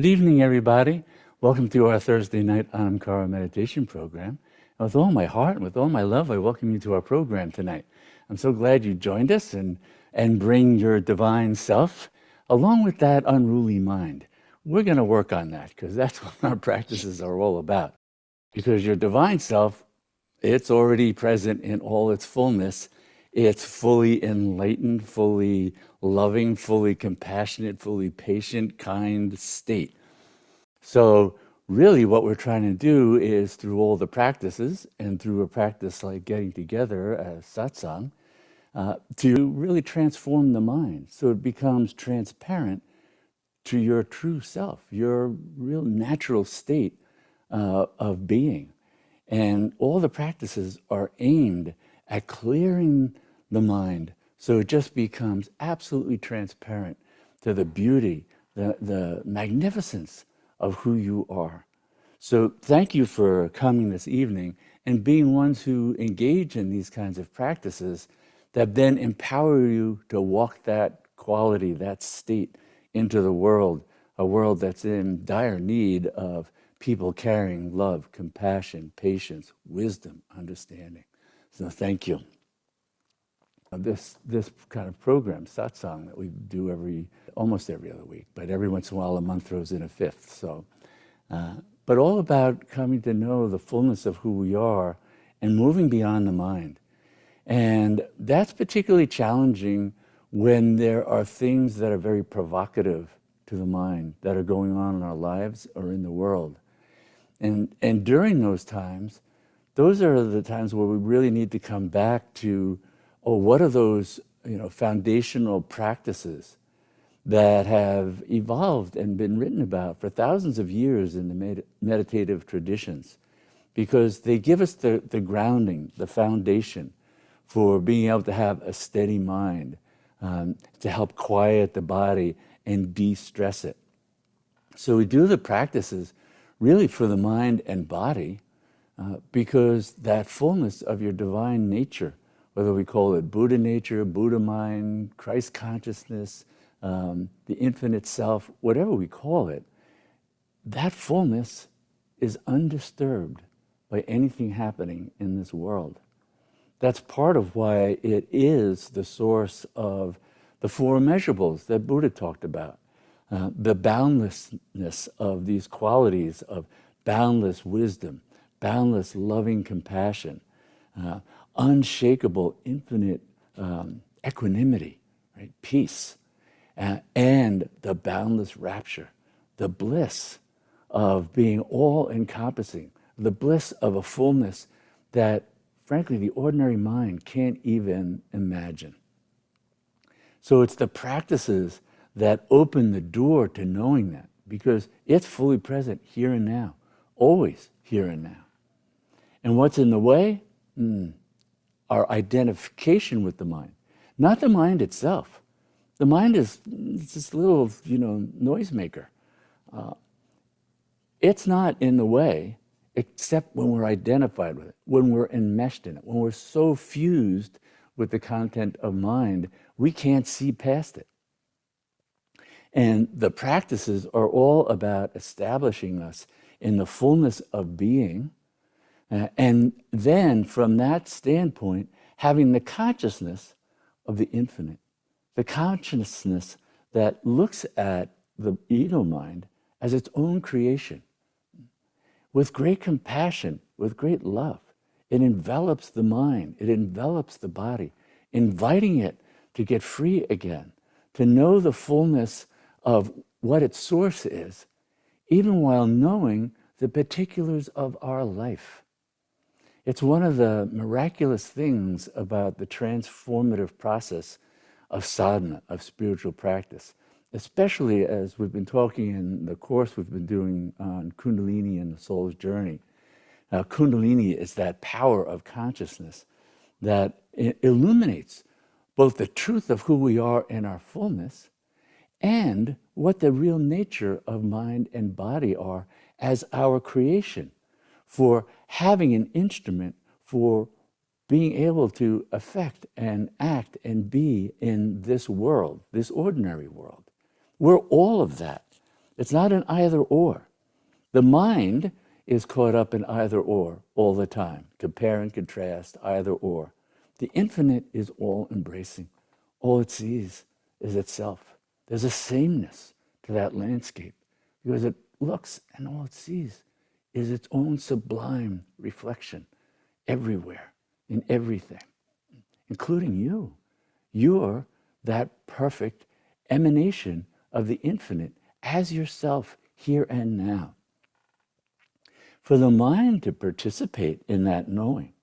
Good evening, everybody. Welcome to our Thursday night Anamkara meditation program. And with all my heart and with all my love, I welcome you to our program tonight. I'm so glad you joined us and bring your divine self along with that unruly mind. We're going to work on that because that's what our practices are all about. Because your divine self, it's already present in all its fullness. It's fully enlightened, fully loving, fully compassionate, fully patient, kind state. So really what we're trying to do is through all the practices and through a practice like getting together as satsang, to really transform the mind so it becomes transparent to your true self, your real natural state of being. And all the practices are aimed at clearing the mind so it just becomes absolutely transparent to the beauty, the magnificence of who you are. So thank you for coming this evening and being ones who engage in these kinds of practices that then empower you to walk that quality, that state into the world, a world that's in dire need of people carrying love, compassion, patience, wisdom, understanding. So thank you. This kind of program, satsang, that we do almost every other week, but every once in a while a month throws in a fifth. So, but all about coming to know the fullness of who we are and moving beyond the mind. And that's particularly challenging when there are things that are very provocative to the mind that are going on in our lives or in the world. And during those times, those are the times where we really need to come back to, what are those foundational practices that have evolved and been written about for thousands of years in the meditative traditions, because they give us the grounding, the foundation for being able to have a steady mind, to help quiet the body and de-stress it. So we do the practices really for the mind and body, because that fullness of your divine nature, whether we call it Buddha nature, Buddha mind, Christ consciousness, the infinite self, whatever we call it, that fullness is undisturbed by anything happening in this world. That's part of why it is the source of the four immeasurables that Buddha talked about. The boundlessness of these qualities of boundless wisdom, boundless loving compassion, unshakable, infinite equanimity, right? Peace, and the boundless rapture, the bliss of being all-encompassing, the bliss of a fullness that, frankly, the ordinary mind can't even imagine. So it's the practices that open the door to knowing that, because it's fully present here and now, always here and now. And what's in the way? Our identification with the mind, not the mind itself. The mind is this little, noisemaker. It's not in the way, except when we're identified with it, when we're enmeshed in it, when we're so fused with the content of mind, we can't see past it. And the practices are all about establishing us in the fullness of being, and then from that standpoint, having the consciousness of the infinite, the consciousness that looks at the ego mind as its own creation. With great compassion, with great love, it envelops the mind, it envelops the body, inviting it to get free again, to know the fullness of what its source is, even while knowing the particulars of our life. It's one of the miraculous things about the transformative process of sadhana, of spiritual practice, especially as we've been talking in the course we've been doing on Kundalini and the soul's journey. Now, Kundalini is that power of consciousness that illuminates both the truth of who we are in our fullness and what the real nature of mind and body are as our creation, for having an instrument for being able to affect and act and be in this world, this ordinary world. We're all of that. It's not an either or. The mind is caught up in either or all the time, compare and contrast, either or. The infinite is all embracing. All it sees is itself. There's a sameness to that landscape because it looks and all it sees is its own sublime reflection everywhere, in everything, including you. You're that perfect emanation of the infinite as yourself here and now. For the mind to participate in that knowing,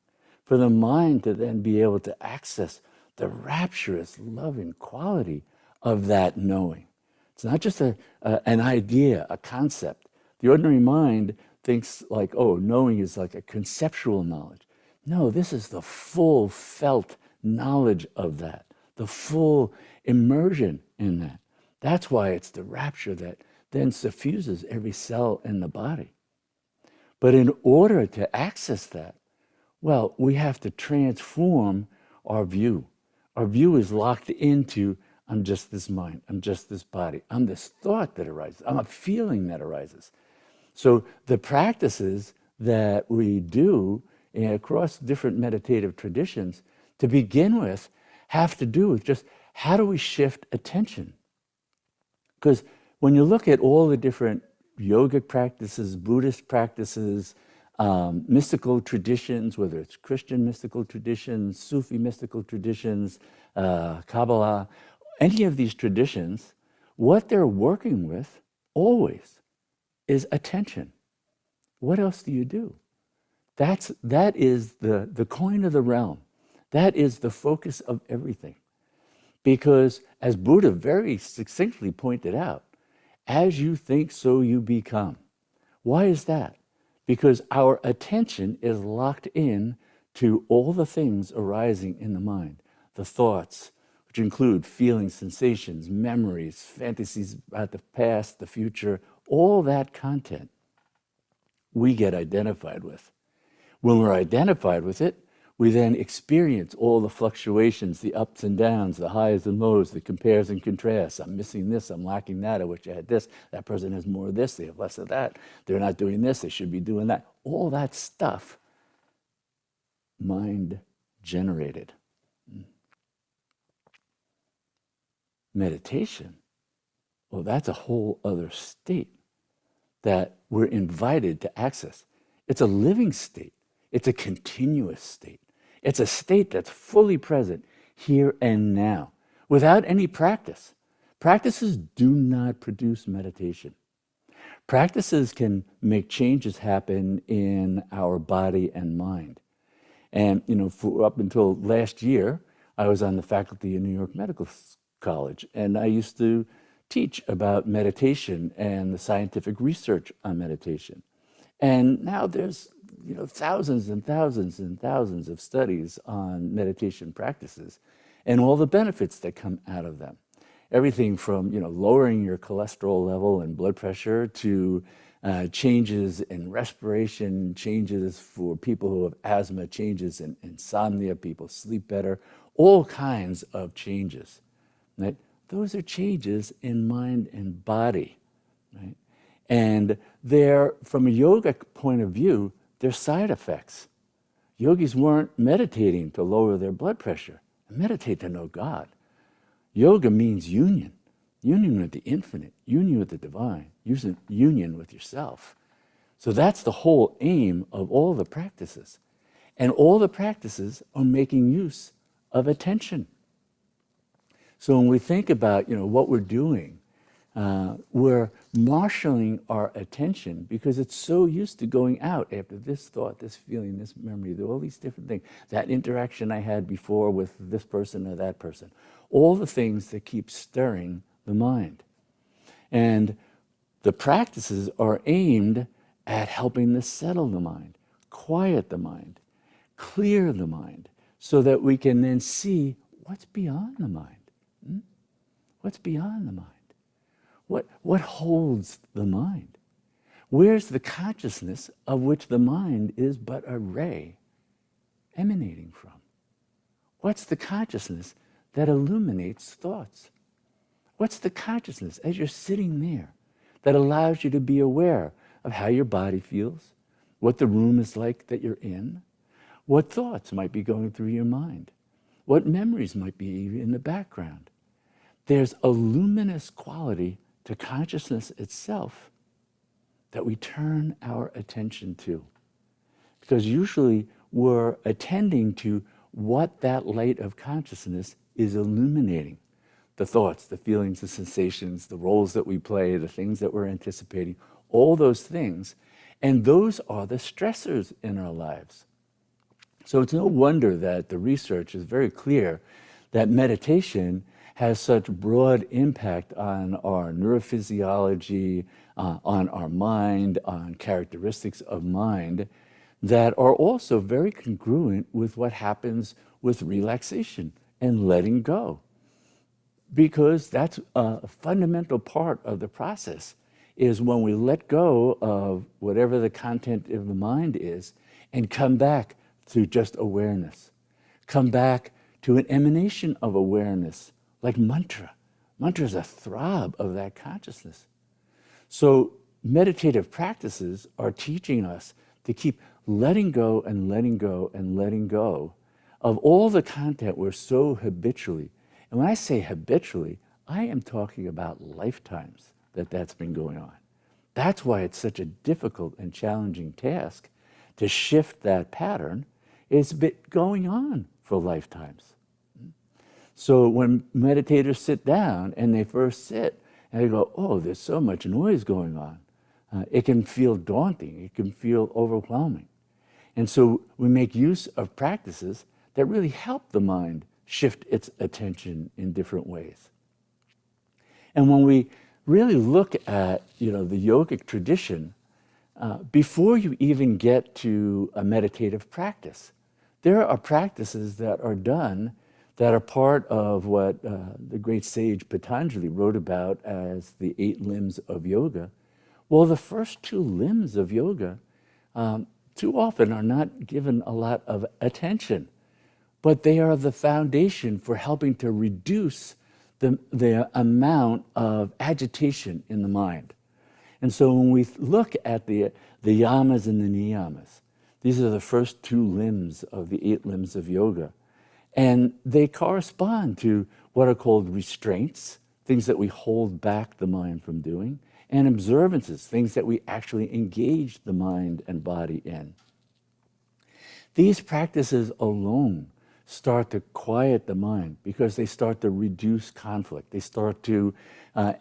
for the mind to then be able to access the rapturous, loving quality of that knowing. It's not just an idea, a concept. The ordinary mind thinks like, oh, knowing is like a conceptual knowledge. No, this is the full felt knowledge of that, the full immersion in that. That's why it's the rapture that then suffuses every cell in the body. But in order to access that, well, we have to transform our view. Our view is locked into, I'm just this mind, I'm just this body, I'm this thought that arises, I'm a feeling that arises. So the practices that we do across different meditative traditions, to begin with, have to do with just how do we shift attention? Because when you look at all the different yogic practices, Buddhist practices, mystical traditions, whether it's Christian mystical traditions, Sufi mystical traditions, Kabbalah, any of these traditions, what they're working with always is attention. What else do you do? That is the coin of the realm. That is the focus of everything. Because as Buddha very succinctly pointed out, as you think, so you become. Why is that? Because our attention is locked in to all the things arising in the mind, the thoughts, which include feelings, sensations, memories, fantasies about the past, the future, all that content we get identified with. When we're identified with it, we then experience all the fluctuations, the ups and downs, the highs and lows, the compares and contrasts. I'm missing this, I'm lacking that, I wish I had this. That person has more of this, they have less of that. They're not doing this, they should be doing that. All that stuff, mind generated. Meditation, well, that's a whole other state that we're invited to access. It's a living state. It's a continuous state. It's a state that's fully present here and now without any practice. Practices do not produce meditation. Practices can make changes happen in our body and mind. And, up until last year, I was on the faculty in New York Medical College, and I used to teach about meditation and the scientific research on meditation. And now there's thousands and thousands and thousands of studies on meditation practices and all the benefits that come out of them. Everything from lowering your cholesterol level and blood pressure to changes in respiration, changes for people who have asthma, changes in insomnia, people sleep better, all kinds of changes. Right? Those are changes in mind and body. Right? And they're, from a yogic point of view, they're side effects. Yogis weren't meditating to lower their blood pressure. Meditate to know God. Yoga means union. Union with the infinite, union with the divine, union with yourself. So that's the whole aim of all the practices. And all the practices are making use of attention. So when we think about what we're doing, we're marshaling our attention because it's so used to going out after this thought, this feeling, this memory, all these different things, that interaction I had before with this person or that person, all the things that keep stirring the mind. And the practices are aimed at helping to settle the mind, quiet the mind, clear the mind, so that we can then see what's beyond the mind. What's beyond the mind? What holds the mind? Where's the consciousness of which the mind is but a ray emanating from? What's the consciousness that illuminates thoughts? What's the consciousness as you're sitting there that allows you to be aware of how your body feels, what the room is like that you're in, what thoughts might be going through your mind, what memories might be in the background. There's a luminous quality to consciousness itself that we turn our attention to. Because usually we're attending to what that light of consciousness is illuminating. The thoughts, the feelings, the sensations, the roles that we play, the things that we're anticipating, all those things. And those are the stressors in our lives. So it's no wonder that the research is very clear that meditation has such broad impact on our neurophysiology, on our mind, on characteristics of mind, that are also very congruent with what happens with relaxation and letting go. Because that's a fundamental part of the process, is when we let go of whatever the content of the mind is and come back to just awareness. Come back to an emanation of awareness, like mantra. Mantra is a throb of that consciousness. So meditative practices are teaching us to keep letting go and letting go and letting go of all the content we're so habitually, and when I say habitually, I am talking about lifetimes that's been going on. That's why it's such a difficult and challenging task to shift that pattern. It's been going on for lifetimes. So when meditators sit down and they first sit and they go, oh, there's so much noise going on, it can feel daunting, it can feel overwhelming. And so we make use of practices that really help the mind shift its attention in different ways. And when we really look at, the yogic tradition, before you even get to a meditative practice, there are practices that are done that are part of what the great sage Patanjali wrote about as the 8 limbs of yoga. Well, the first 2 limbs of yoga too often are not given a lot of attention, but they are the foundation for helping to reduce the amount of agitation in the mind. And so when we look at the yamas and the niyamas, these are the first 2 limbs of the 8 limbs of yoga. And they correspond to what are called restraints, things that we hold back the mind from doing, and observances, things that we actually engage the mind and body in. These practices alone start to quiet the mind because they start to reduce conflict. They start to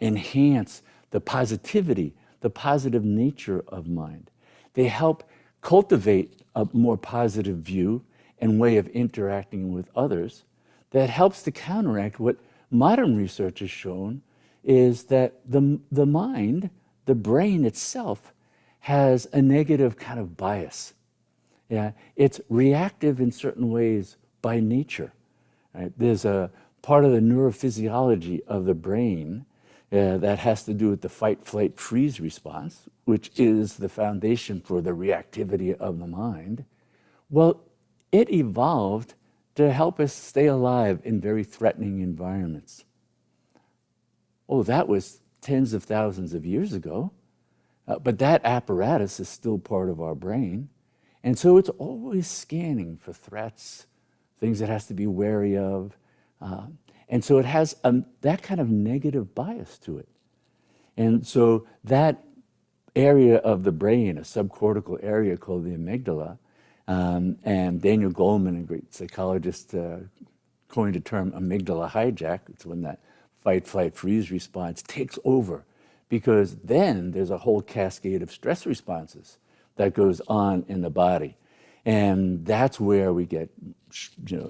enhance the positivity, the positive nature of mind. They help cultivate a more positive view and way of interacting with others that helps to counteract what modern research has shown is that the mind, the brain itself, has a negative kind of bias. Yeah, it's reactive in certain ways by nature. Right? There's a part of the neurophysiology of the brain that has to do with the fight, flight, freeze response, which is the foundation for the reactivity of the mind. Well, it evolved to help us stay alive in very threatening environments. Oh, that was tens of thousands of years ago, but that apparatus is still part of our brain. And so it's always scanning for threats, things it has to be wary of. And so it has that kind of negative bias to it. And so that area of the brain, a subcortical area called the amygdala, and Daniel Goleman, a great psychologist, coined the term amygdala hijack. It's when that fight, flight, freeze response takes over, because then there's a whole cascade of stress responses that goes on in the body. And that's where we get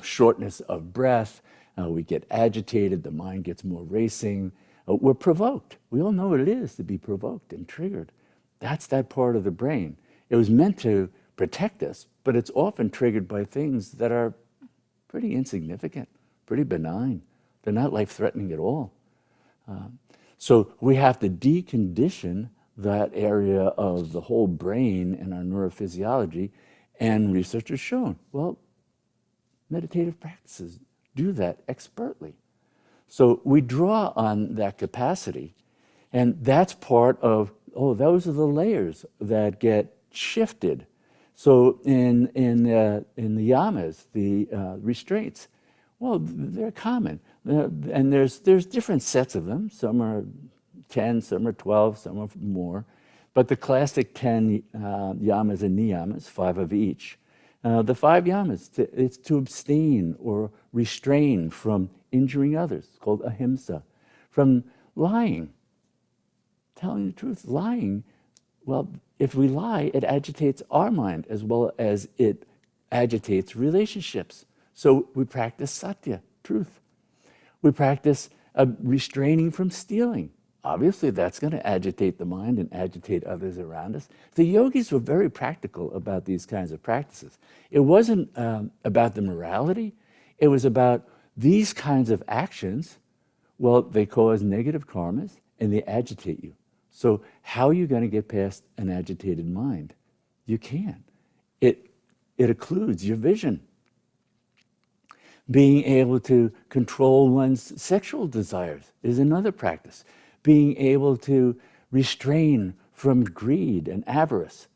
shortness of breath, we get agitated, the mind gets more racing, we're provoked. We all know what it is to be provoked and triggered. That's that part of the brain. It was meant to protect us, but it's often triggered by things that are pretty insignificant, pretty benign. They're not life-threatening at all. So we have to decondition that area of the whole brain and our neurophysiology, and research has shown, well, meditative practices do that expertly. So we draw on that capacity, And that's part of, those are the layers that get shifted. So in the yamas, the restraints, well, they're common. And there's different sets of them. Some are 10, some are 12, some are more. But the classic 10 yamas and niyamas, 5 of each. The 5 yamas, it's to abstain or restrain from injuring others, called ahimsa, from lying, telling the truth. Lying, well, if we lie, it agitates our mind as well as it agitates relationships. So we practice satya, truth. We practice restraining from stealing. Obviously, that's going to agitate the mind and agitate others around us. The yogis were very practical about these kinds of practices. It wasn't about the morality. It was about these kinds of actions. Well, they cause negative karmas and they agitate you. So how are you going to get past an agitated mind? You can't. It occludes your vision. Being able to control one's sexual desires is another practice. Being able to restrain from greed and avarice.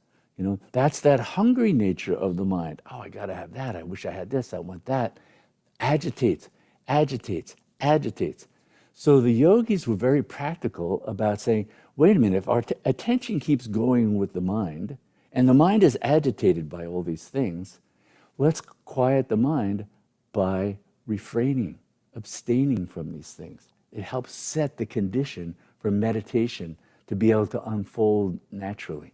That's that hungry nature of the mind. Oh, I gotta have that. I wish I had this. I want that. Agitates, agitates, agitates. So the yogis were very practical about saying, wait a minute, if our attention keeps going with the mind, and the mind is agitated by all these things, let's quiet the mind by refraining, abstaining from these things. It helps set the condition for meditation to be able to unfold naturally.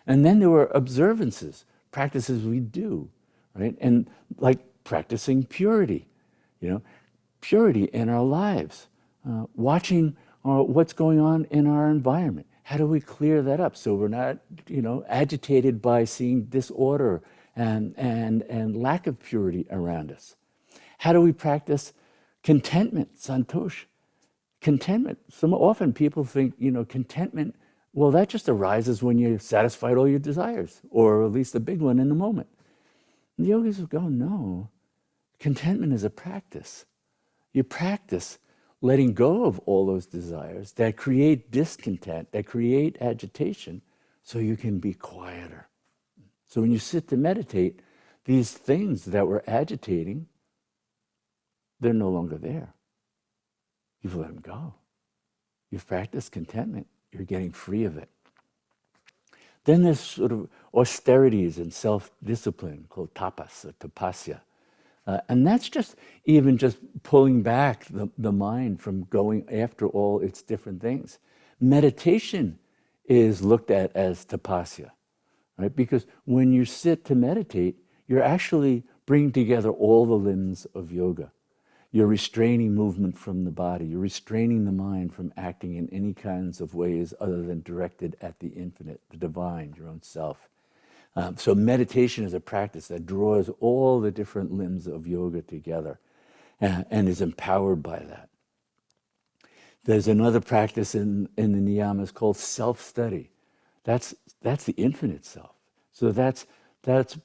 And then there were observances, practices we do, right? And like practicing purity, purity in our lives, watching what's going on in our environment. How do we clear that up so we're not, agitated by seeing disorder and lack of purity around us? How do we practice contentment, santosh? Contentment. So often people think, contentment, well, that just arises when you satisfied all your desires, or at least the big one in the moment. And the yogis would go, no, contentment is a practice. You practice letting go of all those desires that create discontent, that create agitation, so you can be quieter. So when you sit to meditate, these things that were agitating, they're no longer there. You've let them go. You've practiced contentment. You're getting free of it. Then there's sort of austerities and self-discipline called tapas or tapasya. And that's just pulling back the mind from going after all its different things. Meditation is looked at as tapasya, right? Because when you sit to meditate, you're actually bringing together all the limbs of yoga. You're restraining movement from the body. You're restraining the mind from acting in any kinds of ways other than directed at the infinite, the divine, your own self. So meditation is a practice that draws all the different limbs of yoga together and is empowered by that. There's another practice in the niyamas called self-study. That's the infinite self. So that's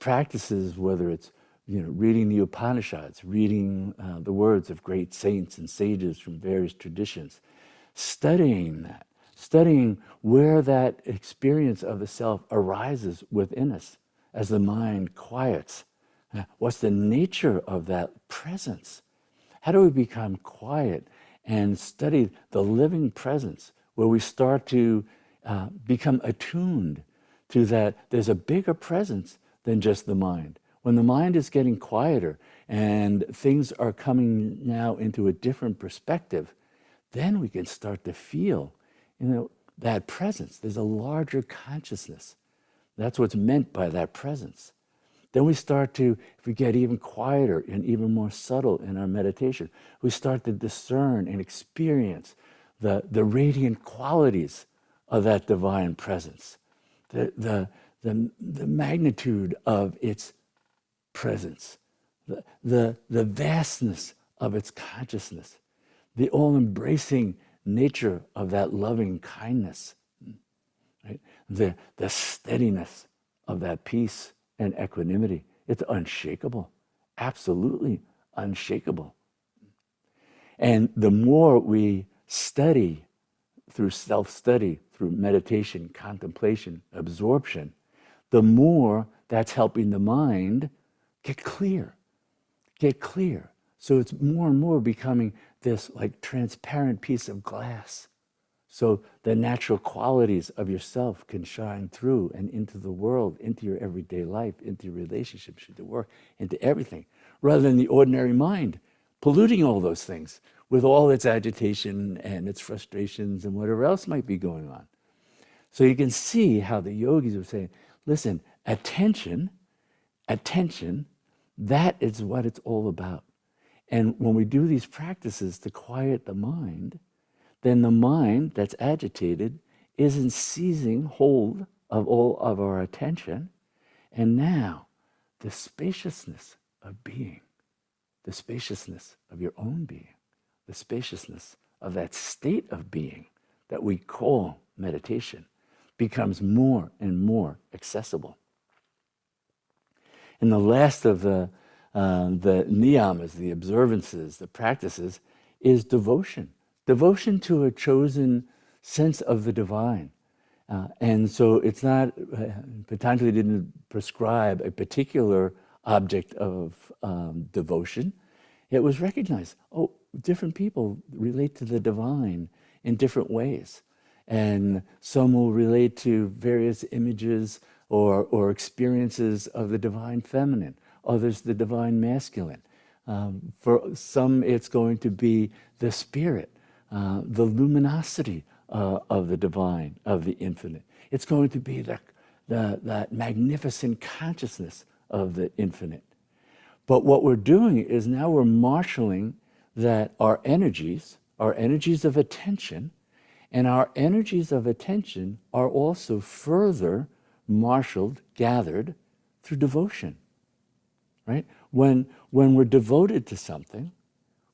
practices, whether it's reading the Upanishads, reading the words of great saints and sages from various traditions, studying that, studying where that experience of the self arises within us as the mind quiets. What's the nature of that presence? How do we become quiet and study the living presence where we start to become attuned to that there's a bigger presence than just the mind? When the mind is getting quieter and things are coming now into a different perspective, then we can start to feel, that presence. There's a larger consciousness. That's what's meant by that presence. Then we start to, if we get even quieter and even more subtle in our meditation, we start to discern and experience the radiant qualities of that divine presence, the magnitude of its presence, the vastness of its consciousness, the all-embracing nature of that loving kindness, right? The steadiness of that peace and equanimity. It's unshakable, absolutely unshakable. And the more we study through self-study, through meditation, contemplation, absorption, the more that's helping the mind get clear, get clear. So it's more and more becoming this like transparent piece of glass. So the natural qualities of yourself can shine through and into the world, into your everyday life, into your relationships, into work, into everything, rather than the ordinary mind polluting all those things with all its agitation and its frustrations and whatever else might be going on. So you can see how the yogis are saying, listen, attention, that is what it's all about. And when we do these practices to quiet the mind, then the mind that's agitated isn't seizing hold of all of our attention. And now the spaciousness of being, the spaciousness of your own being, the spaciousness of that state of being that we call meditation becomes more and more accessible. And the last of the niyamas, the observances, the practices, is devotion. Devotion to a chosen sense of the divine. And so it's not, Patanjali didn't prescribe a particular object of devotion. It was recognized, oh, different people relate to the divine in different ways. And some will relate to various images or experiences of the divine feminine, others the divine masculine. For some, it's going to be the spirit, the luminosity of the divine, of the infinite. It's going to be that magnificent consciousness of the infinite. But what we're doing is now we're marshaling that our energies of attention, and our energies of attention are also further marshaled, gathered through devotion, right? When we're devoted to something,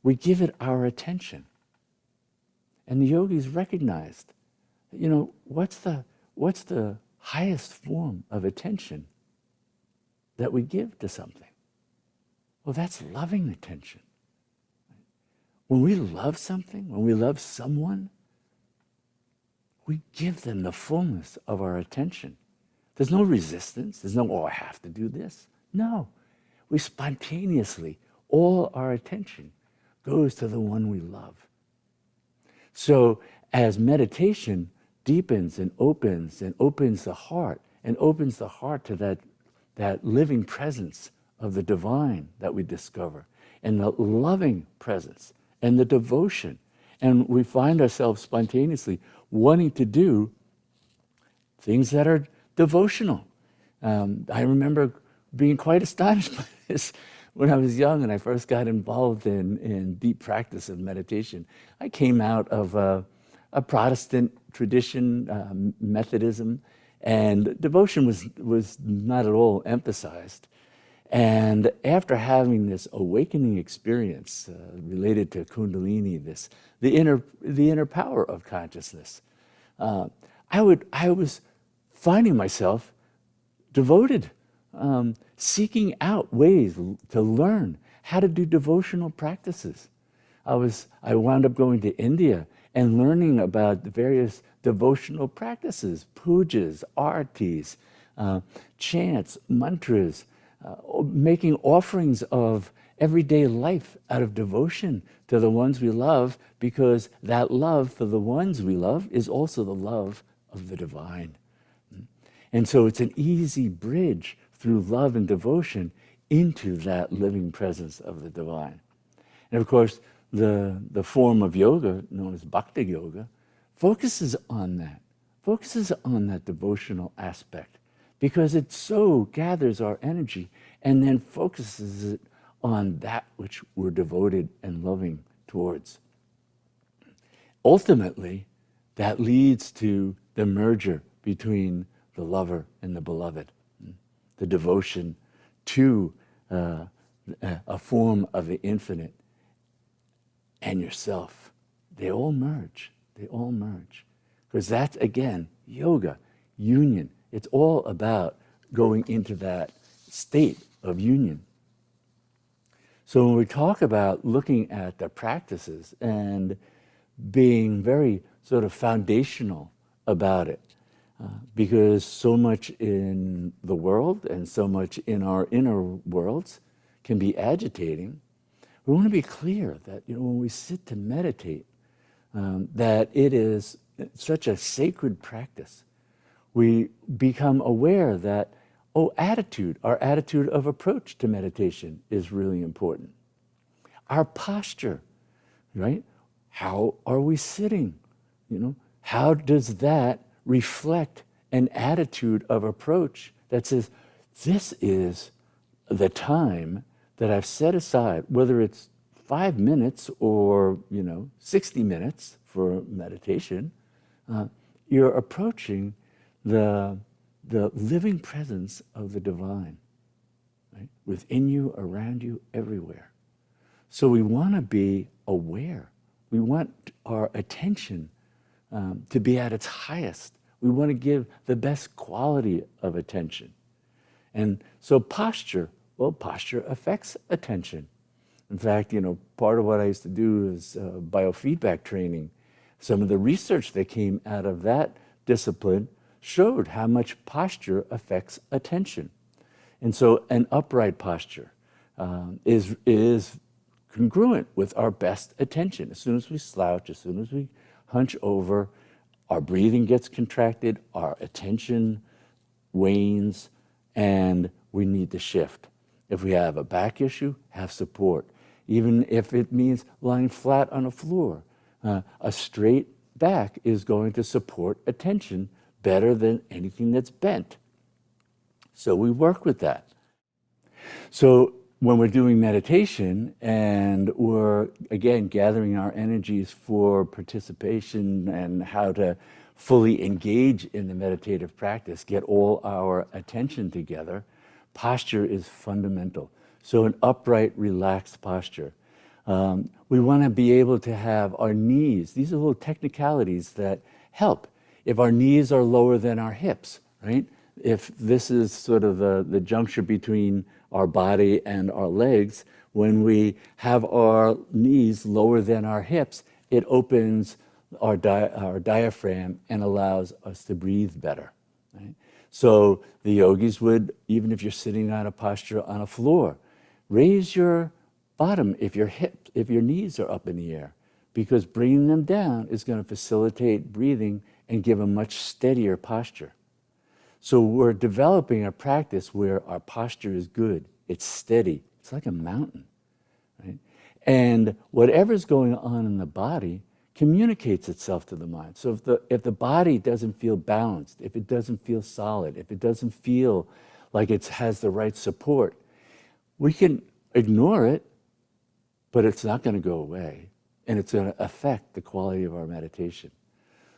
we give it our attention. And the yogis recognized, what's the highest form of attention that we give to something? Well, that's loving attention. When we love something, when we love someone, we give them the fullness of our attention. There's no resistance. There's no, oh, I have to do this. No. We spontaneously, all our attention goes to the one we love. So as meditation deepens and opens the heart, and opens the heart to that living presence of the divine that we discover, and the loving presence, and the devotion, and we find ourselves spontaneously wanting to do things that are devotional. I remember being quite astonished by this when I was young and I first got involved in deep practice of meditation. I came out of a Protestant tradition, Methodism, and devotion was not at all emphasized. And after having this awakening experience related to Kundalini, the inner power of consciousness, I was finding myself devoted, seeking out ways to learn how to do devotional practices. I wound up going to India and learning about the various devotional practices, pujas, artis, chants, mantras, making offerings of everyday life out of devotion to the ones we love, because that love for the ones we love is also the love of the divine. And so it's an easy bridge through love and devotion into that living presence of the divine. And of course, the form of yoga, known as Bhakti Yoga, focuses on that devotional aspect, because it so gathers our energy and then focuses it on that which we're devoted and loving towards. Ultimately, that leads to the merger between the lover and the beloved, the devotion to a form of the infinite and yourself. They all merge. Because that's, again, yoga, union. It's all about going into that state of union. So when we talk about looking at the practices and being very sort of foundational about it. Because so much in the world and so much in our inner worlds can be agitating. We want to be clear that, when we sit to meditate, that it is such a sacred practice. We become aware that, our attitude of approach to meditation is really important. Our posture, right? How are we sitting? How does that reflect an attitude of approach that says, this is the time that I've set aside, whether it's 5 minutes or 60 minutes for meditation, you're approaching the living presence of the divine, right? Within you, around you, everywhere. So we want to be aware. We want our attention to be at its highest. We want to give the best quality of attention. And so posture affects attention. In fact, part of what I used to do is biofeedback training. Some of the research that came out of that discipline showed how much posture affects attention. And so an upright posture is congruent with our best attention. As soon as we slouch, as soon as we hunch over, our breathing gets contracted, our attention wanes, and we need to shift. If we have a back issue, have support. Even if it means lying flat on a floor, a straight back is going to support attention better than anything that's bent. So we work with that. So when we're doing meditation and we're, again, gathering our energies for participation and how to fully engage in the meditative practice, get all our attention together, posture is fundamental. So an upright, relaxed posture. We want to be able to have our knees. These are little technicalities that help. If our knees are lower than our hips, right? If this is sort of the juncture between our body and our legs, when we have our knees lower than our hips, it opens our diaphragm and allows us to breathe better. Right? So the yogis would, even if you're sitting on a posture on a floor, raise your bottom if your knees are up in the air, because bringing them down is going to facilitate breathing and give a much steadier posture. So we're developing a practice where our posture is good, it's steady, it's like a mountain, right? And whatever's going on in the body communicates itself to the mind. So if the body doesn't feel balanced, if it doesn't feel solid, if it doesn't feel like it has the right support, we can ignore it, but it's not going to go away, and it's going to affect the quality of our meditation.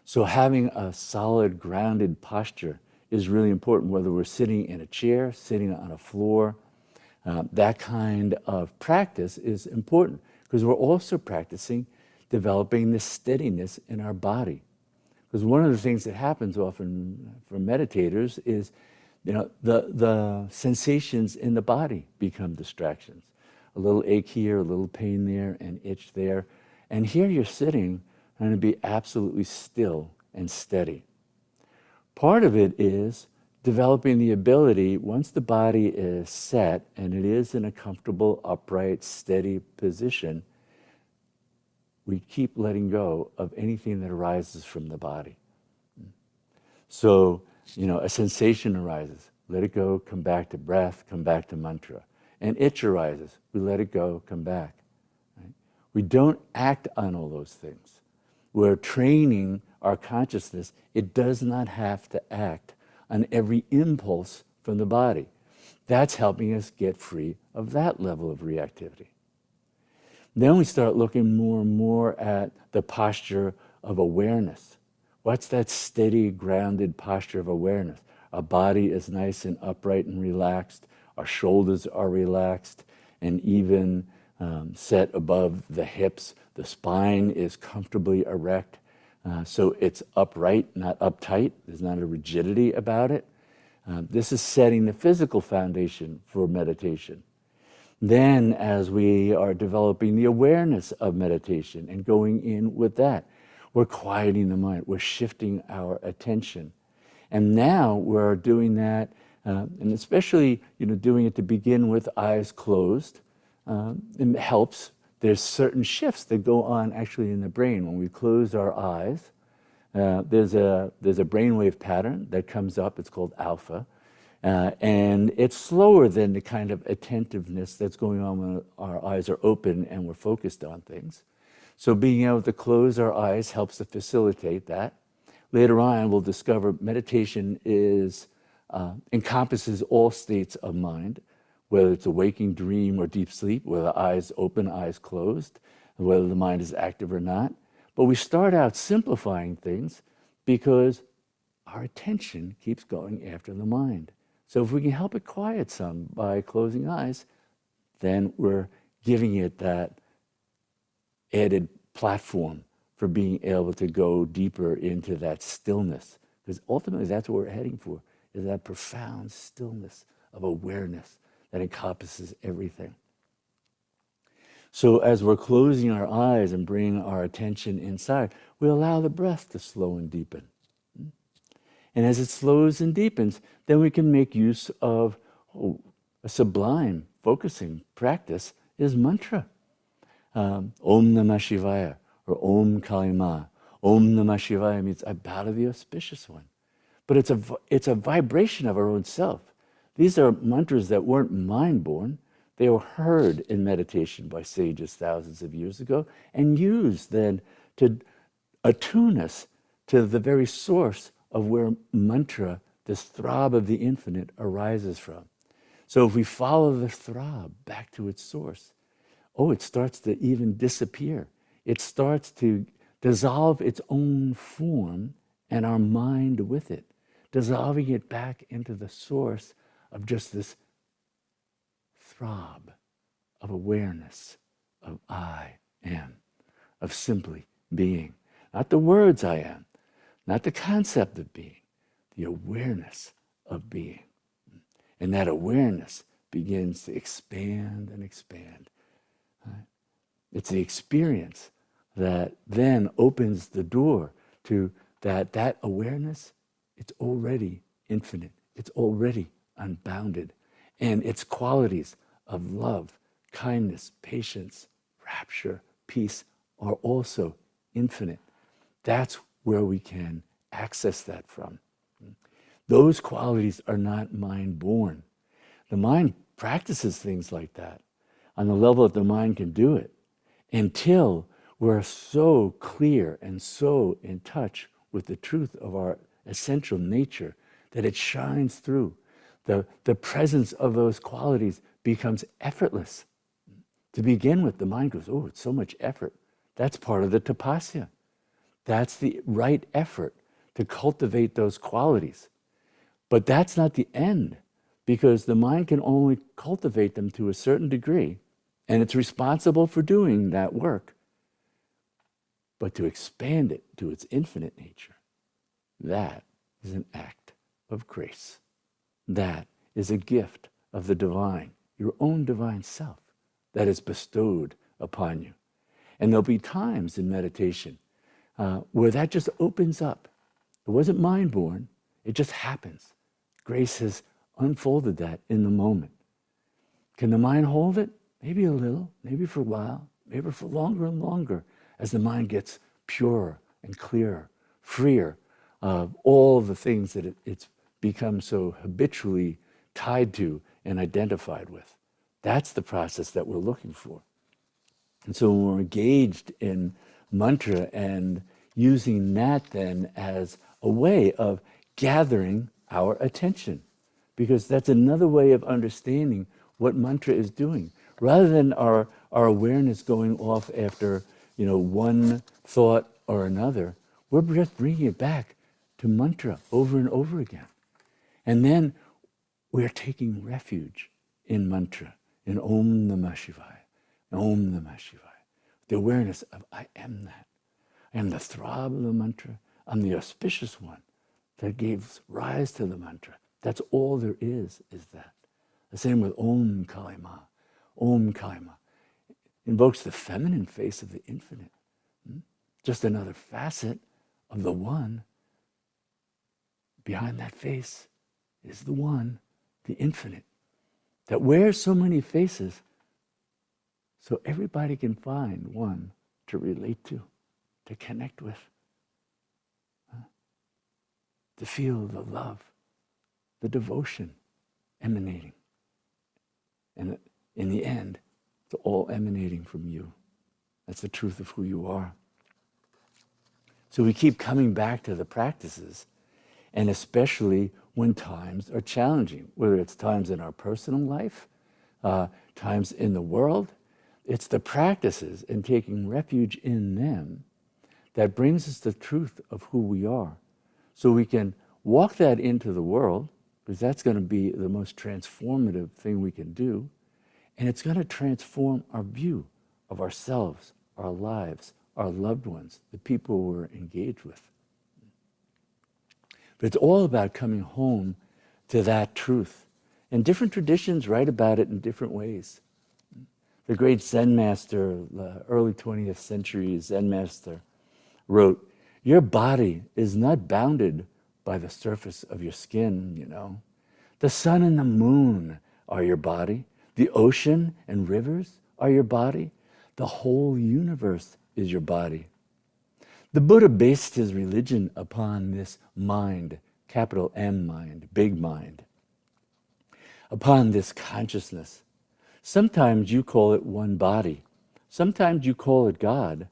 So having a solid, grounded posture is really important, whether we're sitting in a chair, sitting on a floor. That kind of practice is important because we're also practicing developing this steadiness in our body. Because one of the things that happens often for meditators is, the sensations in the body become distractions. A little ache here, a little pain there, an itch there. And here you're sitting and to be absolutely still and steady. Part of it is developing the ability, once the body is set and it is in a comfortable, upright, steady position, we keep letting go of anything that arises from the body. So, a sensation arises, let it go, come back to breath, come back to mantra. An itch arises, we let it go, come back. Right? We don't act on all those things. We're training our consciousness. It does not have to act on every impulse from the body. That's helping us get free of that level of reactivity. Then we start looking more and more at the posture of awareness. What's that steady, grounded posture of awareness? Our body is nice and upright and relaxed. Our shoulders are relaxed and even set above the hips. The spine is comfortably erect. So it's upright, not uptight. There's not a rigidity about it. This is setting the physical foundation for meditation. Then, as we are developing the awareness of meditation and going in with that, we're quieting the mind, we're shifting our attention. And now we're doing that, and especially doing it to begin with eyes closed. It helps. There's certain shifts that go on actually in the brain when we close our eyes. There's a brainwave pattern that comes up. It's called alpha, and it's slower than the kind of attentiveness that's going on when our eyes are open and we're focused on things. So being able to close our eyes helps to facilitate that. Later on, we'll discover meditation encompasses all states of mind, whether it's a waking dream or deep sleep, whether eyes open, eyes closed, whether the mind is active or not. But we start out simplifying things because our attention keeps going after the mind. So if we can help it quiet some by closing eyes, then we're giving it that added platform for being able to go deeper into that stillness. Because ultimately that's what we're heading for, is that profound stillness of awareness that encompasses everything. So as we're closing our eyes and bringing our attention inside, we allow the breath to slow and deepen. And as it slows and deepens, then we can make use of a sublime focusing practice is mantra. Om Namah Shivaya, or Om Kalima. Om Namah Shivaya means I bow to the auspicious one. But it's a vibration of our own self. These are mantras that weren't mind-born. They were heard in meditation by sages thousands of years ago and used then to attune us to the very source of where mantra, this throb of the infinite, arises from. So if we follow the throb back to its source, it starts to even disappear. It starts to dissolve its own form and our mind with it, dissolving it back into the source of just this throb of awareness, of I am, of simply being. Not the words I am, not the concept of being, the awareness of being. And that awareness begins to expand and expand. Right? It's the experience that then opens the door to that awareness. It's already infinite. It's already unbounded. And its qualities of love, kindness, patience, rapture, peace are also infinite. That's where we can access that from. Those qualities are not mind-born. The mind practices things like that on the level that the mind can do it until we're so clear and so in touch with the truth of our essential nature that it shines through. The presence of those qualities becomes effortless. To begin with, the mind goes, it's so much effort. That's part of the tapasya. That's the right effort to cultivate those qualities. But that's not the end, because the mind can only cultivate them to a certain degree, and it's responsible for doing that work. But to expand it to its infinite nature, that is an act of grace. That is a gift of the divine, your own divine self, that is bestowed upon you. And there'll be times in meditation where that just opens up. It wasn't mind-born, it just happens. Grace has unfolded that in the moment. Can the mind hold it? Maybe a little, maybe for a while, maybe for longer and longer, as the mind gets purer and clearer, freer of all the things that it's become so habitually tied to and identified with. That's the process that we're looking for. And so when we're engaged in mantra and using that then as a way of gathering our attention, because that's another way of understanding what mantra is doing. Rather than our awareness going off after one thought or another, we're just bringing it back to mantra over and over again. And then we're taking refuge in mantra, in Om Namah Shivaya, Om Namah Shivaya. The awareness of I am that. I am the throb of the mantra. I'm the auspicious one that gave rise to the mantra. That's all there is that. The same with Om Kalima. Om Kalima invokes the feminine face of the infinite. just another facet of the one. Behind that face is the one, the infinite, that wears so many faces so everybody can find one to relate to connect with, to feel the love, the devotion emanating. And in the end, it's all emanating from you. That's the truth of who you are. So we keep coming back to the practices, and especially when times are challenging, whether it's times in our personal life, times in the world. It's the practices and taking refuge in them that brings us the truth of who we are. So we can walk that into the world, because that's going to be the most transformative thing we can do. And it's going to transform our view of ourselves, our lives, our loved ones, the people we're engaged with. But it's all about coming home to that truth. And different traditions write about it in different ways. The great Zen master, the early 20th century Zen master, wrote, "Your body is not bounded by the surface of your skin, you know. The sun and the moon are your body. The ocean and rivers are your body. The whole universe is your body." The Buddha based his religion upon this mind, capital M mind, big mind, upon this consciousness. Sometimes you call it one body. Sometimes you call it God.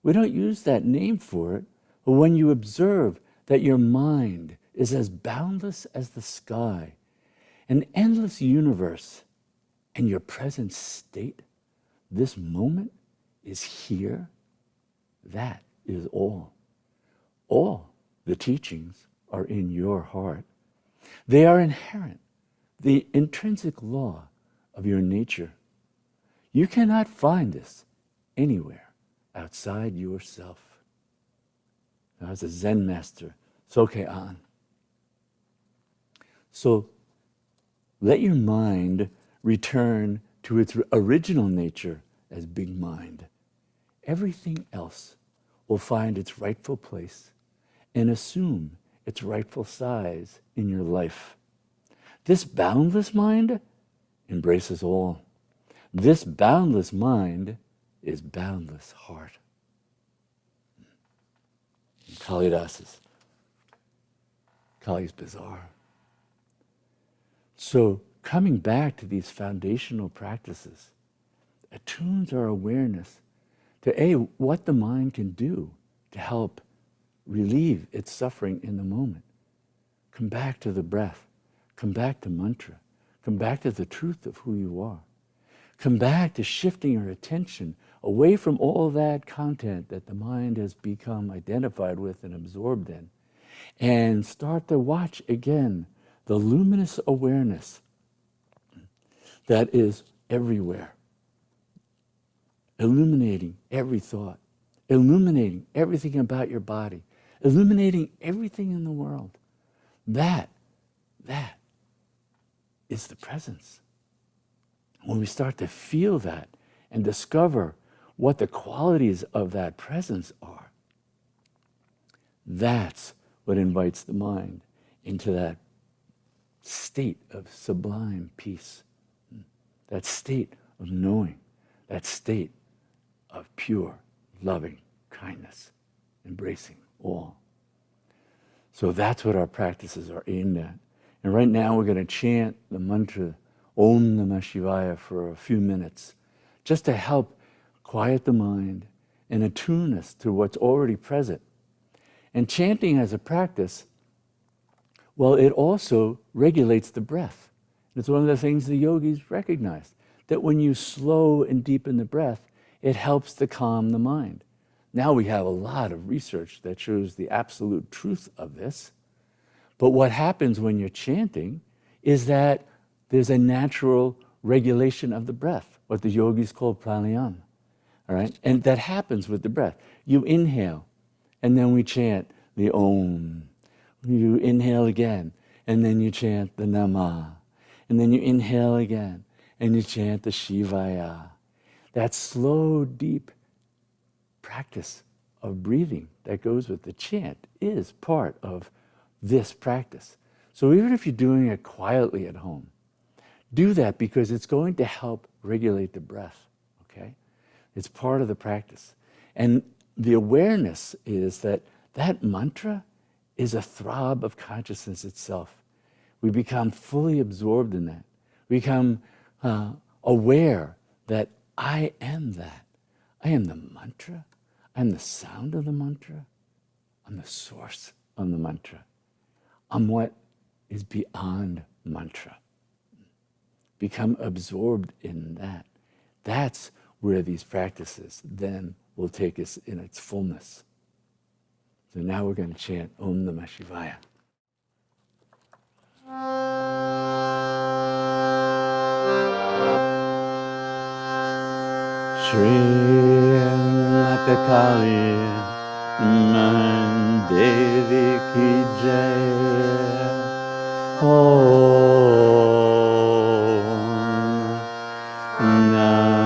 We don't use that name for it, but when you observe that your mind is as boundless as the sky, an endless universe, and your present state, this moment is here, that is all. All the teachings are in your heart. They are inherent, the intrinsic law of your nature. You cannot find this anywhere outside yourself. Now, as a Zen master, Soke An. So let your mind return to its original nature as big mind. Everything else will find its rightful place and assume its rightful size in your life. This boundless mind embraces all. This boundless mind is boundless heart. Kalidas's. Kali's bizarre. So coming back to these foundational practices attunes our awareness to what the mind can do to help relieve its suffering in the moment. Come back to the breath. Come back to mantra. Come back to the truth of who you are. Come back to shifting your attention away from all that content that the mind has become identified with and absorbed in, and start to watch again the luminous awareness that is everywhere, illuminating every thought, illuminating everything about your body, illuminating everything in the world. That is the presence. When we start to feel that and discover what the qualities of that presence are, that's what invites the mind into that state of sublime peace, that state of knowing, that state of pure, loving kindness, embracing all. So that's what our practices are aimed at. And right now we're going to chant the mantra Om Namah Shivaya for a few minutes, just to help quiet the mind and attune us to what's already present. And chanting as a practice, well, it also regulates the breath. It's one of the things the yogis recognized, that when you slow and deepen the breath, it helps to calm the mind. Now we have a lot of research that shows the absolute truth of this. But what happens when you're chanting is that there's a natural regulation of the breath, what the yogis call pranayama. All right? And that happens with the breath. You inhale, and then we chant the Om. You inhale again, and then you chant the Namah. And then you inhale again, and you chant the Shivaya. That slow, deep practice of breathing that goes with the chant is part of this practice. So even if you're doing it quietly at home, do that because it's going to help regulate the breath, okay? It's part of the practice. And the awareness is that that mantra is a throb of consciousness itself. We become fully absorbed in that. We become aware that I am that. I am the mantra. I'm the sound of the mantra. I'm the source of the mantra. I'm what is beyond mantra. Become absorbed in that. That's where these practices then will take us in its fullness. So now we're going to chant Om Namah Shivaya. Shri Matakali Mandevi Ki Jai. Om Namah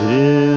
Shivaya.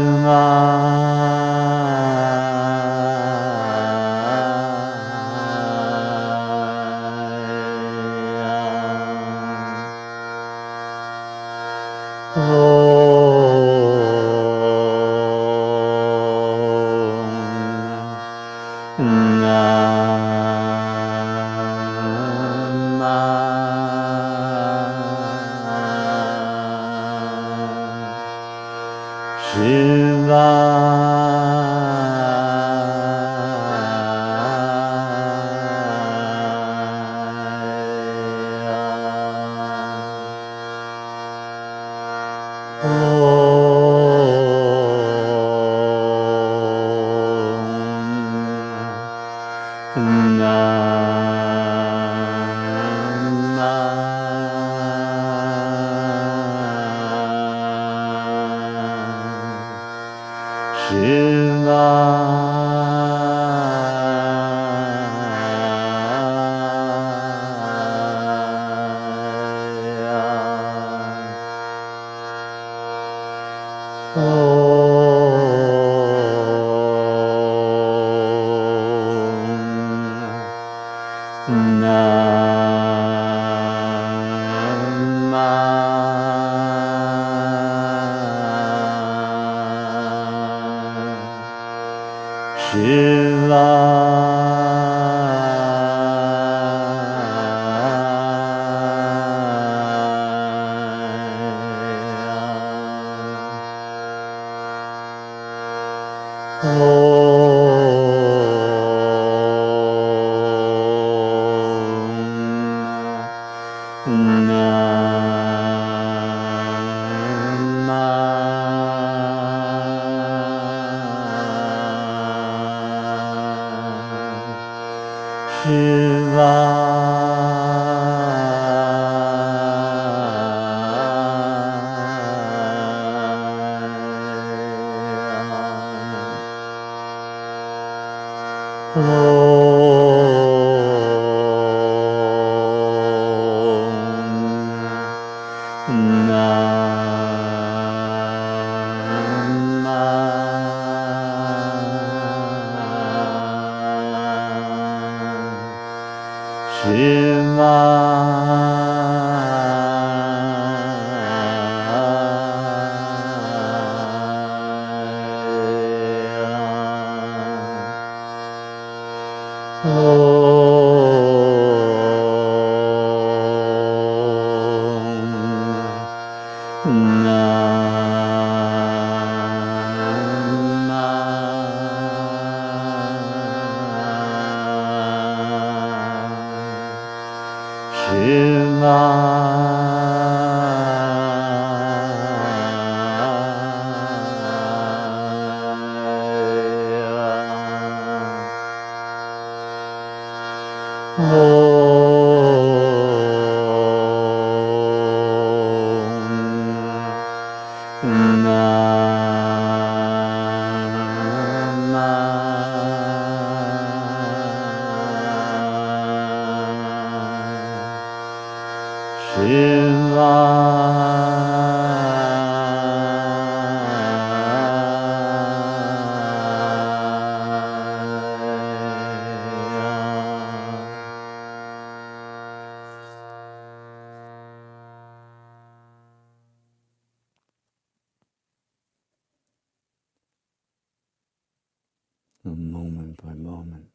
Moment by moment,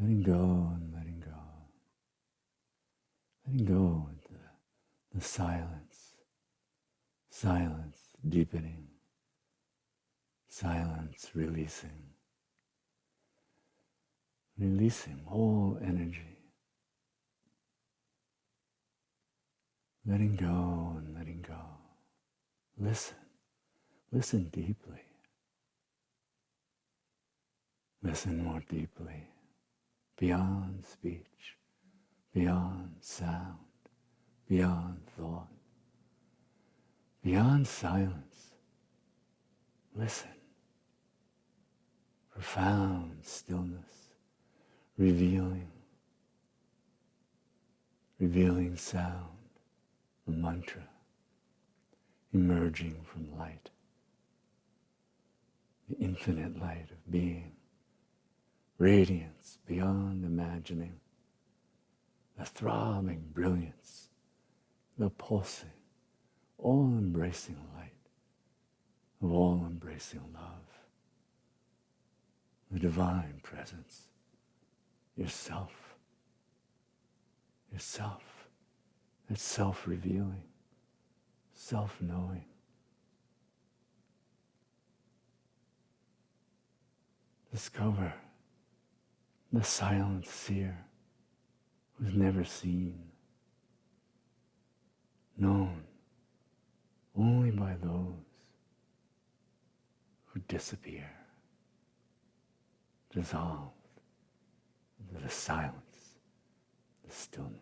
letting go and letting go. Letting go into the silence, silence deepening, silence releasing, releasing all energy. Letting go and letting go. Listen, listen deeply. Listen more deeply, beyond speech, beyond sound, beyond thought, beyond silence. Listen. Profound stillness, revealing sound, a mantra emerging from light, the infinite light of being, radiance beyond imagining, the throbbing brilliance, the pulsing, all-embracing light of all-embracing love, the divine presence, yourself, it's self-revealing, self-knowing. Discover the silent seer who's never seen, known only by those who disappear, dissolved into the silence, the stillness.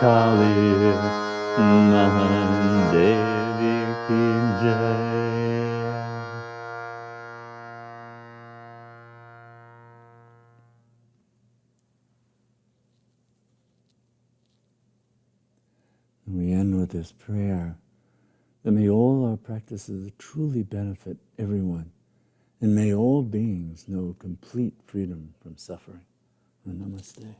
Kali Mahadevi ki jai. We end with this prayer that may all our practices truly benefit everyone, and may all beings know complete freedom from suffering. Namaste.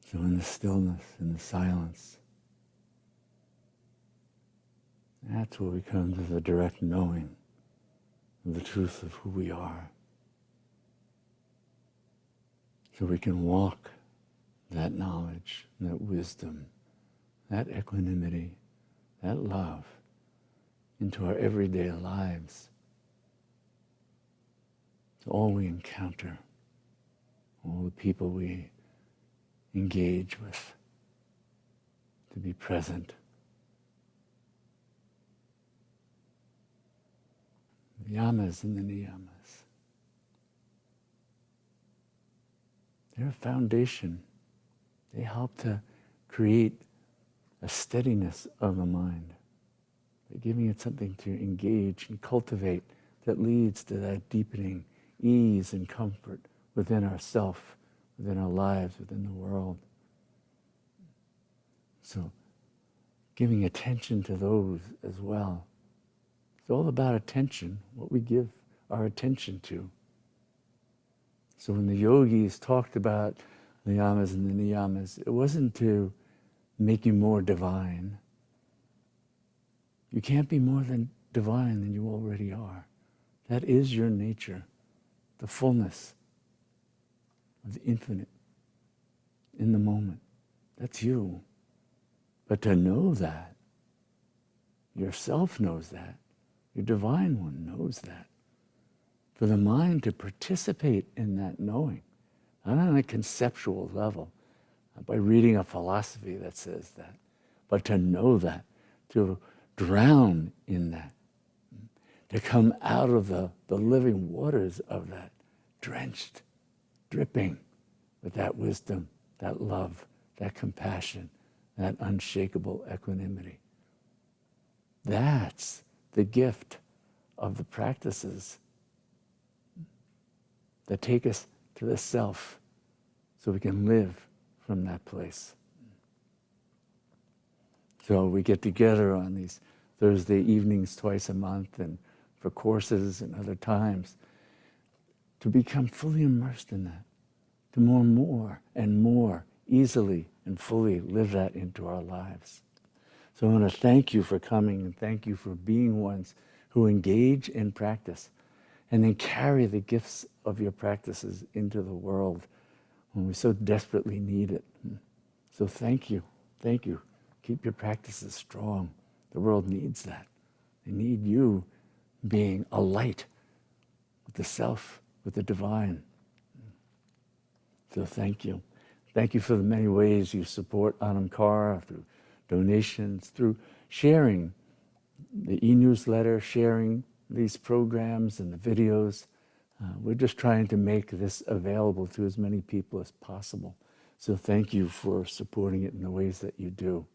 So in the stillness, in the silence, that's where we come to the direct knowing of the truth of who we are. So we can walk that knowledge, that wisdom, that equanimity, that love into our everyday lives. So all we encounter, all the people we engage with, to be present. The yamas and the niyamas. They're a foundation. They help to create a steadiness of the mind. They're giving it something to engage and cultivate that leads to that deepening ease and comfort within ourself, within our lives, within the world. So giving attention to those as well. It's all about attention, what we give our attention to. So when the yogis talked about the yamas and the niyamas, it wasn't to make you more divine. You can't be more than divine than you already are. That is your nature, the fullness of the infinite in the moment. That's you. But to know that, yourself knows that, your divine one knows that. For the mind to participate in that knowing, not on a conceptual level, not by reading a philosophy that says that, but to know that, to drown in that, to come out of the living waters of that, drenched, dripping with that wisdom, that love, that compassion, that unshakable equanimity. That's the gift of the practices that take us to the self so we can live from that place. So we get together on these Thursday evenings twice a month and for courses and other times to become fully immersed in that, to more and more easily and fully live that into our lives. So I want to thank you for coming and thank you for being ones who engage in practice and then carry the gifts of your practices into the world when we so desperately need it. So thank you. Thank you. Keep your practices strong. The world needs that. They need you being a light with the self, with the divine. So thank you. Thank you for the many ways you support Anam Cara, through donations, through sharing the e-newsletter, sharing these programs and the videos. We're just trying to make this available to as many people as possible. So thank you for supporting it in the ways that you do.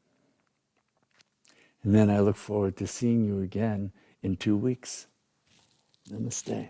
And then I look forward to seeing you again in 2 weeks. Namaste.